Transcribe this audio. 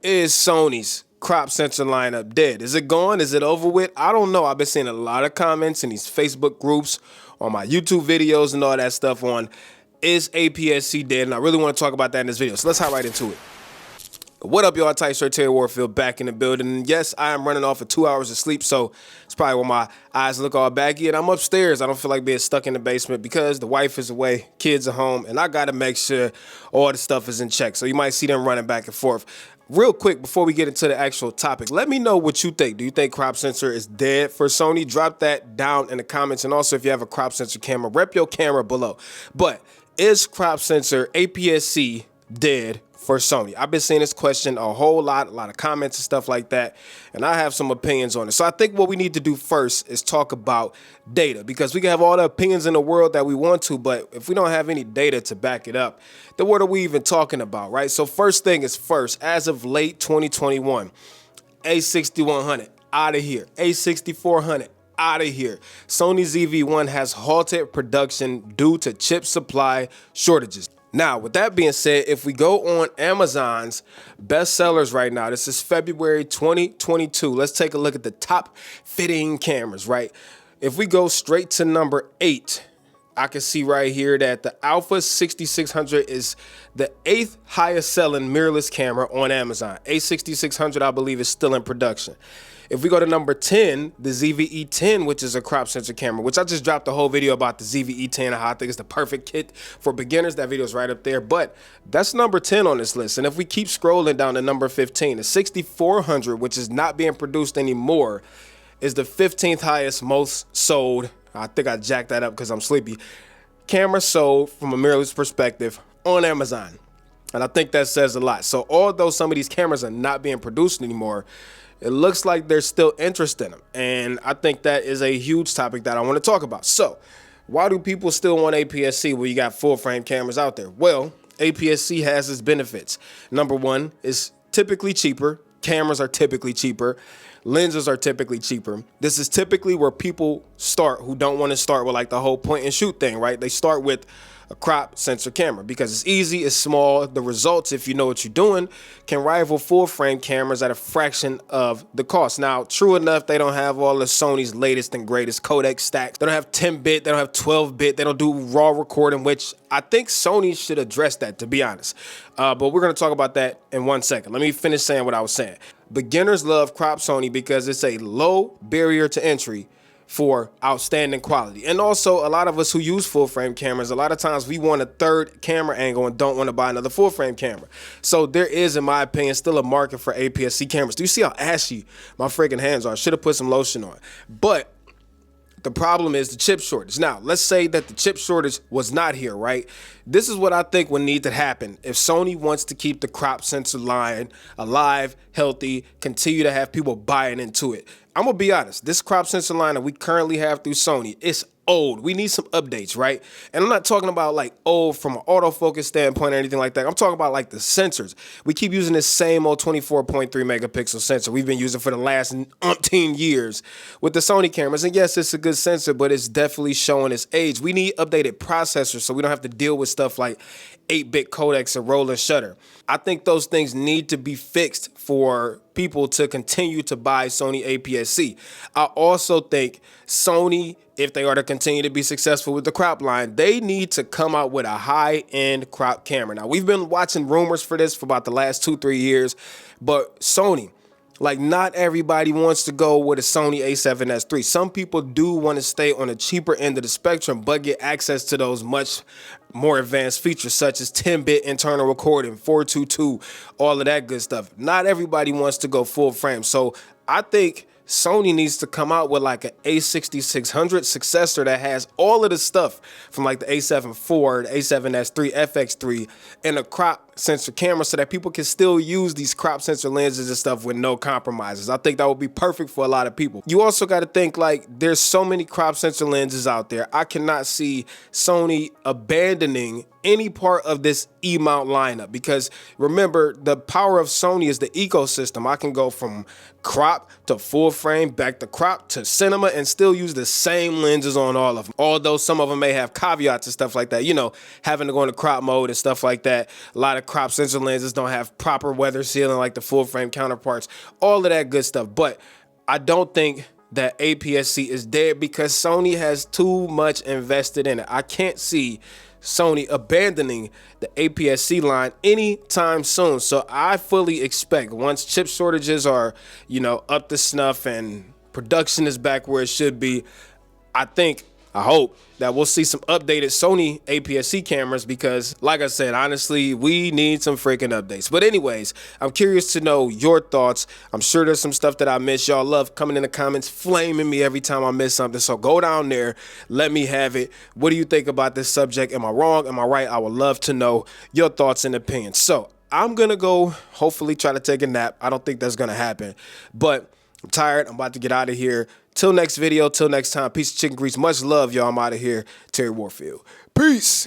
Is Sony's crop sensor lineup dead? Is it gone? Is it over with? I don't know. I've been seeing a lot of comments in these Facebook groups, on my YouTube videos and all that stuff on, is APS-C dead? And I really want to talk about that in this video. So let's hop right into it. What up, y'all? Tight Shirt Terry Warfield back in the building. And yes, I am running off of 2 hours of sleep, so it's probably why my eyes look all baggy. And I'm upstairs. I don't feel like being stuck in the basement because the wife is away, kids are home, and I got to make sure all the stuff is in check. So you might see them running back and forth. Real quick, before we get into the actual topic, let me know what you think. Do you think crop sensor is dead for Sony? Drop that down in the comments. And also, if you have a crop sensor camera, rep your camera below. But is crop sensor APS-C dead for Sony? I've been seeing this question a lot of comments and stuff like that, and I have some opinions on it. So I think what we need to do first is talk about data, because we can have all the opinions in the world that we want to, but if we don't have any data to back it up, then what are we even talking about, right? So first thing is first, as of late 2021, A6100 out of here, A6400 out of here. Sony ZV-1 has halted production due to chip supply shortages. Now, with that being said, if we go on Amazon's best sellers right now, this is February 2022. Let's take a look at the top fitting cameras, right? If we go straight to number 8, I can see right here that the Alpha 6600 is the 8th highest selling mirrorless camera on Amazon. A6600, I believe, is still in production. If we go to number 10, the ZV-E10, which is a crop sensor camera, which I just dropped a whole video about the ZV-E10 and how I think it's the perfect kit for beginners. That video is right up there, but that's number 10 on this list. And if we keep scrolling down to number 15, the 6400, which is not being produced anymore, is the 15th highest most sold. I think I jacked that up because I'm sleepy. Camera sold from a mirrorless perspective on Amazon. And I think that says a lot. So although some of these cameras are not being produced anymore, it looks like there's still interest in them. And I think that is a huge topic that I want to talk about. So why do people still want APS-C when you got full frame cameras out there? Well, APS-C has its benefits. Number one, is typically cheaper. Cameras are typically cheaper. Lenses are typically cheaper. This is typically where people start who don't want to start with like the whole point and shoot thing, right? They start with a crop sensor camera because it's easy, it's small. The results, if you know what you're doing, can rival full frame cameras at a fraction of the cost. Now, true enough, they don't have all of Sony's latest and greatest codec stacks. They don't have 10-bit, they don't have 12-bit, they don't do raw recording, which I think Sony should address that, to be honest. But we're going to talk about that in 1 second. Let me finish saying what I was saying. Beginners love crop Sony because it's a low barrier to entry for outstanding quality. And also, a lot of us who use full frame cameras, a lot of times we want a third camera angle and don't want to buy another full frame camera. So there is, in my opinion, still a market for APS-C cameras. Do you see how ashy my freaking hands are? Should have put some lotion on. But the problem is the chip shortage. Now, let's say that the chip shortage was not here, right? This is what I think would need to happen if Sony wants to keep the crop sensor line alive, healthy, continue to have people buying into it. I'm gonna be honest, this crop sensor line that we currently have through Sony, it's old. We need some updates, right? And I'm not talking about like old from an autofocus standpoint or anything like that. I'm talking about like the sensors. We keep using this same old 24.3 megapixel sensor we've been using for the last umpteen years with the Sony cameras. And yes, it's a good sensor, but it's definitely showing its age. We need updated processors so we don't have to deal with stuff like 8-bit codecs and roll and shutter. I think those things need to be fixed for people to continue to buy Sony APS-C. I also think Sony, if they are to continue to be successful with the crop line, they need to come out with a high-end crop camera. Now, we've been watching rumors for this for about the last 2-3 years, but Sony, like, not everybody wants to go with a Sony a7S III. Some people do want to stay on the cheaper end of the spectrum, but get access to those much more advanced features such as 10-bit internal recording, 422, all of that good stuff. Not everybody wants to go full frame. So I think Sony needs to come out with like an A6600 successor that has all of the stuff from like the A7 IV, the A7S III, FX3, and a crop sensor camera so that people can still use these crop sensor lenses and stuff with no compromises. I think that would be perfect for a lot of people. You also got to think like there's so many crop sensor lenses out there. I cannot see Sony abandoning any part of this E-mount lineup because remember, the power of Sony is the ecosystem. I can go from crop to full frame, back to crop to cinema, and still use the same lenses on all of them. Although some of them may have caveats and stuff like that, you know, having to go into crop mode and stuff like that. A lot of like crop sensor lenses don't have proper weather sealing like the full frame counterparts, all of that good stuff. But I don't think that APS-C is dead because Sony has too much invested in it. I can't see Sony abandoning the APS-C line anytime soon. So I fully expect once chip shortages are, up to snuff and production is back where it should be, I hope that we'll see some updated Sony APS-C cameras because, like I said, honestly, we need some freaking updates. But anyways, I'm curious to know your thoughts. I'm sure there's some stuff that I missed. Y'all love coming in the comments, flaming me every time I miss something. So go down there, let me have it. What do you think about this subject? Am I wrong? Am I right? I would love to know your thoughts and opinions. So I'm going to go hopefully try to take a nap. I don't think that's going to happen, but I'm tired. I'm about to get out of here. Till next video, till next time. Peace of chicken grease. Much love, y'all. I'm out of here. Terry Warfield. Peace.